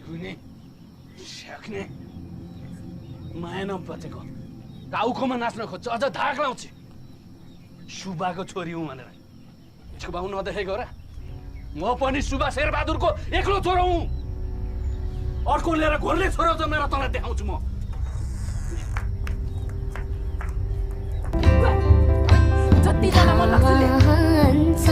कुनै सक्ने माया नबचेको टाउकोमा नाच्न खोज्छ अझ धाक लाउँछ सुब्बाको छोरी हुँ भनेर छुबाउ नदेखेको र म पनि सुब्बा शेरबहादुरको एक्लो छोरो हुँ अर्को लिएर घोल्ने छोरो जन्मेर तँलाई देखाउँछु म जतिजना मन लाग्छ